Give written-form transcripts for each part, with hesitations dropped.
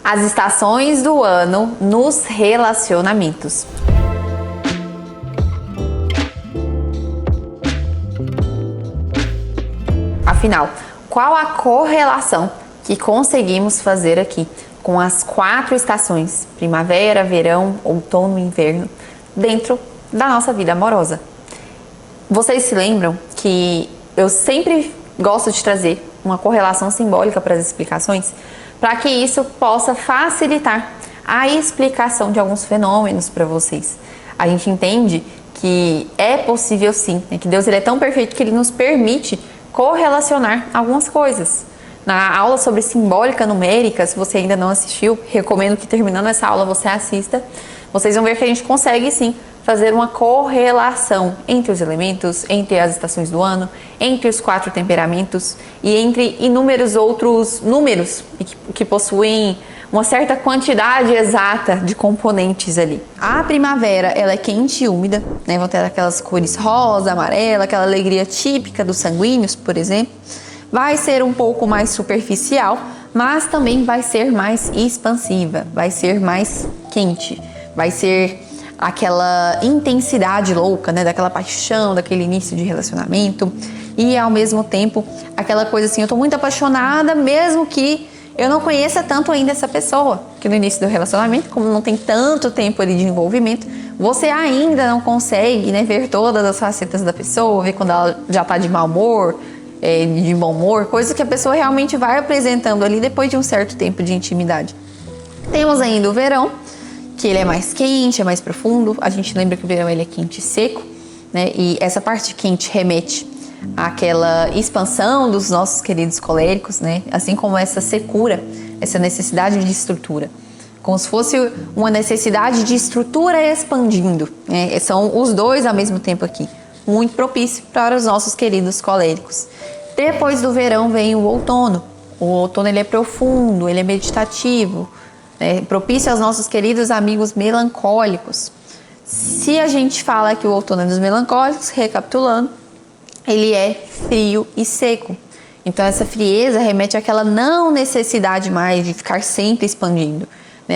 As estações do ano nos relacionamentos. Afinal, qual a correlação que conseguimos fazer aqui com as 4 estações, primavera, verão, outono e inverno, dentro da nossa vida amorosa? Vocês se lembram que eu sempre gosto de trazer uma correlação simbólica para as explicações, para que isso possa facilitar a explicação de alguns fenômenos para vocês. A gente entende que é possível sim, né? Que Deus ele é tão perfeito que ele nos permite correlacionar algumas coisas. Na aula sobre simbólica numérica, se você ainda não assistiu, recomendo que terminando essa aula você assista. Vocês vão ver que a gente consegue sim fazer uma correlação entre os elementos, entre as estações do ano, entre os 4 temperamentos e entre inúmeros outros números que possuem uma certa quantidade exata de componentes ali. A primavera, ela é quente e úmida, né? Vão ter aquelas cores rosa, amarela, aquela alegria típica dos sanguíneos, por exemplo. Vai ser um pouco mais superficial, mas também vai ser mais expansiva, vai ser mais quente, vai ser aquela intensidade louca, né? Daquela paixão, daquele início de relacionamento e ao mesmo tempo aquela coisa assim, eu tô muito apaixonada mesmo que eu não conheça tanto ainda essa pessoa, que no início do relacionamento, como não tem tanto tempo ali de envolvimento, você ainda não consegue, né, ver todas as facetas da pessoa, ver quando ela já tá de mau humor, de bom humor, coisa que a pessoa realmente vai apresentando ali depois de um certo tempo de intimidade. Temos ainda o verão, que ele é mais quente, é mais profundo. A gente lembra que o verão ele é quente e seco, né? E essa parte quente remete àquela expansão dos nossos queridos coléricos, né? Assim como essa secura, essa necessidade de estrutura. Como se fosse uma necessidade de estrutura expandindo, né? São os dois ao mesmo tempo aqui. Muito propício para os nossos queridos coléricos. Depois do verão vem o outono. O outono ele é profundo, ele é meditativo, propício aos nossos queridos amigos melancólicos. Se a gente fala que o outono é dos melancólicos, recapitulando, ele é frio e seco. Então essa frieza remete àquela não necessidade mais de ficar sempre expandindo.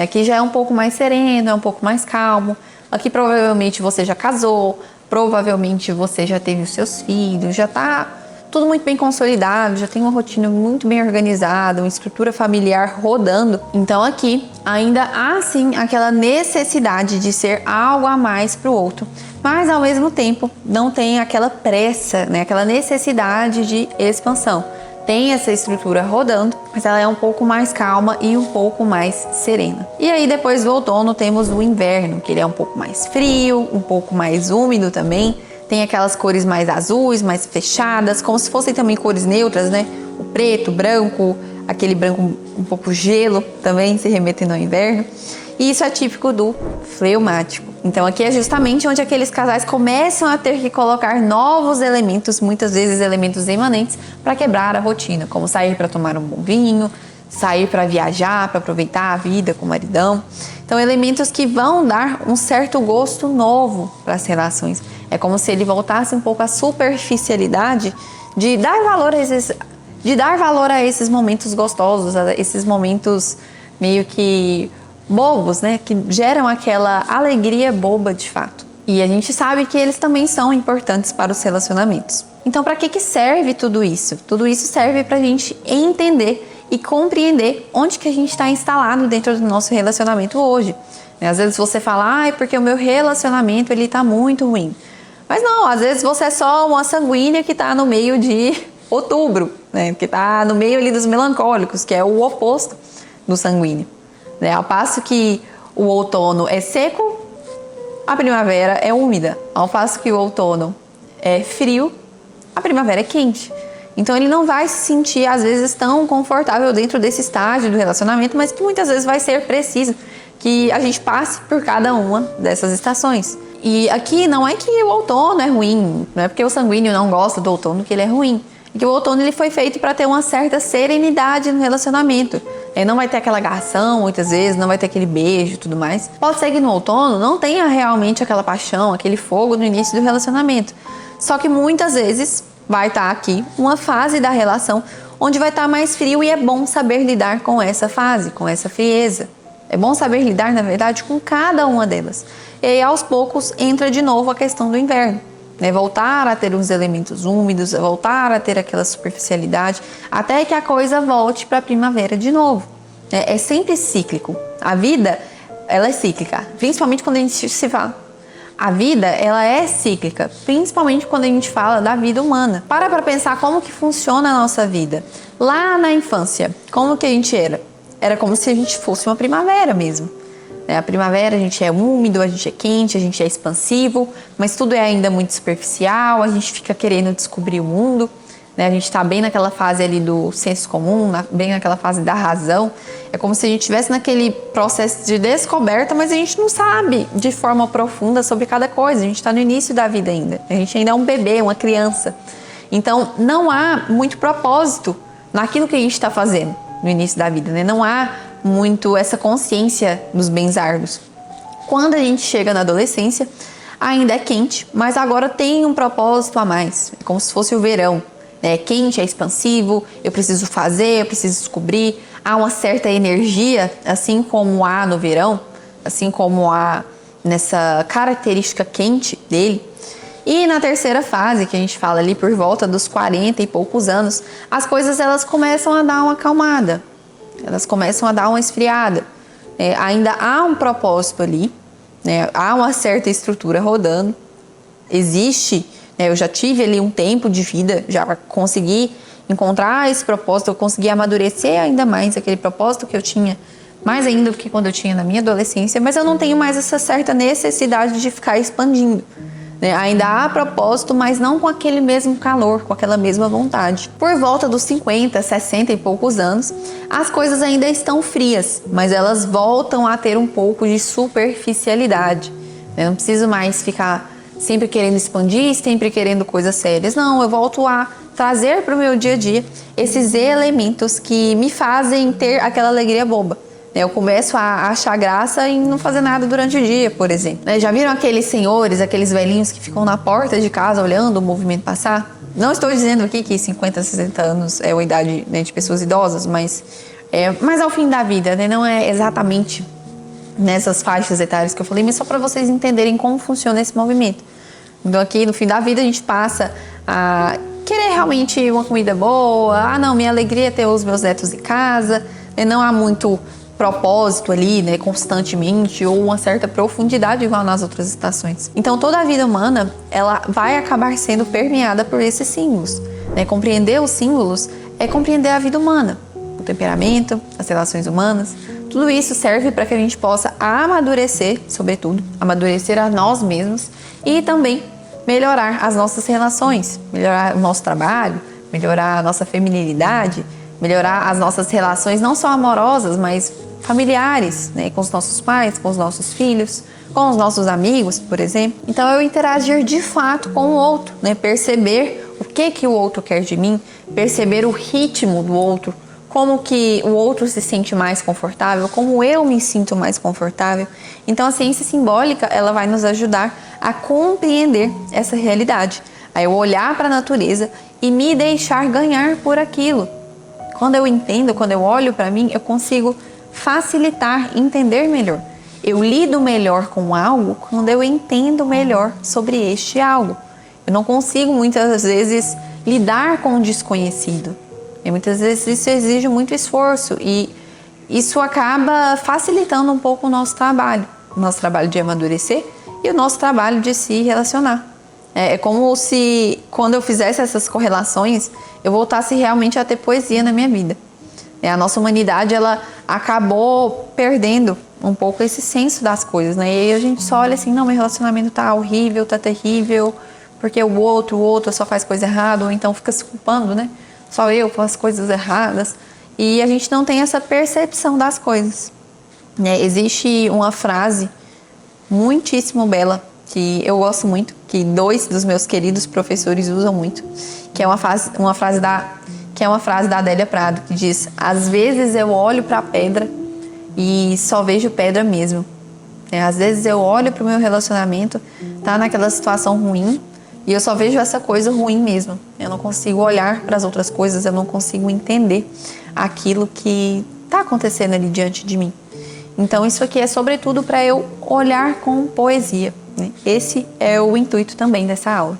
Aqui já é um pouco mais sereno, é um pouco mais calmo. Aqui provavelmente você já casou, provavelmente você já teve os seus filhos, já está tudo muito bem consolidado, já tem uma rotina muito bem organizada, uma estrutura familiar rodando. Então aqui ainda há sim aquela necessidade de ser algo a mais para o outro, mas ao mesmo tempo não tem aquela pressa, né? Aquela necessidade de expansão. Tem essa estrutura rodando, mas ela é um pouco mais calma e um pouco mais serena. E aí depois do outono temos o inverno, que ele é um pouco mais frio, um pouco mais úmido também. Tem aquelas cores mais azuis, mais fechadas, como se fossem também cores neutras, né? O preto, o branco, aquele branco um pouco gelo também se remetendo ao inverno. E isso é típico do fleumático. Então aqui é justamente onde aqueles casais começam a ter que colocar novos elementos, muitas vezes elementos imanentes, para quebrar a rotina, como sair para tomar um bom vinho, sair para viajar, para aproveitar a vida com o maridão. Então elementos que vão dar um certo gosto novo para as relações. É como se ele voltasse um pouco à superficialidade de dar valor a esses momentos gostosos, a esses momentos meio que bobos, né? Que geram aquela alegria boba de fato. E a gente sabe que eles também são importantes para os relacionamentos. Então, para que serve tudo isso? Tudo isso serve para a gente entender e compreender onde que a gente está instalado dentro do nosso relacionamento hoje. Às vezes você fala, porque o meu relacionamento ele está muito ruim. Mas não, às vezes você é só uma sanguínea que está no meio de outubro, né? Que está no meio ali dos melancólicos, que é o oposto do sanguíneo. Ao passo que o outono é seco, a primavera é úmida. Ao passo que o outono é frio, a primavera é quente. Então ele não vai se sentir, às vezes, tão confortável dentro desse estágio do relacionamento, mas que muitas vezes vai ser preciso que a gente passe por cada uma dessas estações. E aqui não é que o outono é ruim, não é porque o sanguíneo não gosta do outono que ele é ruim. É que o outono ele foi feito para ter uma certa serenidade no relacionamento. Não vai ter aquela agarração muitas vezes, não vai ter aquele beijo e tudo mais. Pode ser que no outono não tenha realmente aquela paixão, aquele fogo no início do relacionamento. Só que muitas vezes vai estar aqui uma fase da relação onde vai estar mais frio e é bom saber lidar com essa fase, com essa frieza. É bom saber lidar, na verdade, com cada uma delas. E aí, aos poucos, entra de novo a questão do inverno. Né? Voltar a ter uns elementos úmidos, voltar a ter aquela superficialidade, até que a coisa volte para a primavera de novo. É sempre cíclico. A vida, ela é cíclica, principalmente quando a gente se fala. A vida, ela é cíclica, principalmente quando a gente fala da vida humana. Para pensar como que funciona a nossa vida. Lá na infância, como que a gente era? Era como se a gente fosse uma primavera mesmo. A primavera a gente é úmido, a gente é quente, a gente é expansivo, mas tudo é ainda muito superficial, a gente fica querendo descobrir o mundo, né? A gente está bem naquela fase ali do senso comum, bem naquela fase da razão. É como se a gente estivesse naquele processo de descoberta, mas a gente não sabe de forma profunda sobre cada coisa. A gente está no início da vida ainda, a gente ainda é um bebê, uma criança. Então não há muito propósito naquilo que a gente está fazendo no início da vida, né? Não há muito essa consciência dos benzardos. Quando a gente chega na adolescência, ainda é quente, mas agora tem um propósito a mais. É como se fosse o verão. É quente, é expansivo, eu preciso fazer, eu preciso descobrir. Há uma certa energia, assim como há no verão, assim como há nessa característica quente dele. E na terceira fase, que a gente fala ali por volta dos 40 e poucos anos, as coisas elas começam a dar uma acalmada. Elas começam a dar uma esfriada. Ainda há um propósito ali, né? Há uma certa estrutura rodando. Existe, né? Eu já tive ali um tempo de vida, já consegui encontrar esse propósito, eu consegui amadurecer ainda mais aquele propósito que eu tinha, mais ainda do que quando eu tinha na minha adolescência, mas eu não tenho mais essa certa necessidade de ficar expandindo. Ainda há propósito, mas não com aquele mesmo calor, com aquela mesma vontade. Por volta dos 50, 60 e poucos anos, as coisas ainda estão frias, mas elas voltam a ter um pouco de superficialidade. Eu não preciso mais ficar sempre querendo expandir, sempre querendo coisas sérias. Não, eu volto a trazer para o meu dia a dia esses elementos que me fazem ter aquela alegria boba. Eu começo a achar graça em não fazer nada durante o dia, por exemplo. Já viram aqueles senhores, aqueles velhinhos que ficam na porta de casa olhando o movimento passar? Não estou dizendo aqui que 50, 60 anos é a idade, né, de pessoas idosas, mas ao fim da vida, né, não é exatamente nessas faixas etárias que eu falei, mas só para vocês entenderem como funciona esse movimento. Então aqui no fim da vida a gente passa a querer realmente uma comida boa. Não, minha alegria é ter os meus netos em casa, né, não há muito propósito ali, né, constantemente, ou uma certa profundidade igual nas outras estações. Então toda a vida humana, ela vai acabar sendo permeada por esses símbolos, né? Compreender os símbolos é compreender a vida humana, o temperamento, as relações humanas. Tudo isso serve para que a gente possa amadurecer, sobretudo, amadurecer a nós mesmos e também melhorar as nossas relações, melhorar o nosso trabalho, melhorar a nossa feminilidade, melhorar as nossas relações, não só amorosas, mas familiares, né? Com os nossos pais, com os nossos filhos, com os nossos amigos, por exemplo. Então, eu interagir de fato com o outro, né? Perceber o que o outro quer de mim, perceber o ritmo do outro, como que o outro se sente mais confortável, como eu me sinto mais confortável. Então, a ciência simbólica, ela vai nos ajudar a compreender essa realidade, a eu olhar para a natureza e me deixar ganhar por aquilo. Quando eu entendo, quando eu olho para mim, eu consigo facilitar, entender melhor. Eu lido melhor com algo quando eu entendo melhor sobre este algo. Eu não consigo muitas vezes lidar com o desconhecido. E muitas vezes isso exige muito esforço e isso acaba facilitando um pouco o nosso trabalho de amadurecer e o nosso trabalho de se relacionar. É como se, quando eu fizesse essas correlações, eu voltasse realmente a ter poesia na minha vida. A nossa humanidade, ela acabou perdendo um pouco esse senso das coisas, né? E aí a gente só olha assim, não, meu relacionamento tá horrível, tá terrível, porque o outro só faz coisa errada, ou então fica se culpando, né? Só eu faço coisas erradas. E a gente não tem essa percepção das coisas. Existe uma frase muitíssimo bela, que eu gosto muito, que 2 dos meus queridos professores usam muito, que é uma frase da Adélia Prado, que diz: às vezes eu olho para a pedra e só vejo pedra mesmo. Às vezes eu olho para o meu relacionamento, tá naquela situação ruim, E eu só vejo essa coisa ruim mesmo. Eu não consigo olhar para as outras coisas, eu não consigo entender aquilo que está acontecendo ali diante de mim. Então isso aqui é sobretudo para eu olhar com poesia, né? Esse é o intuito também dessa aula.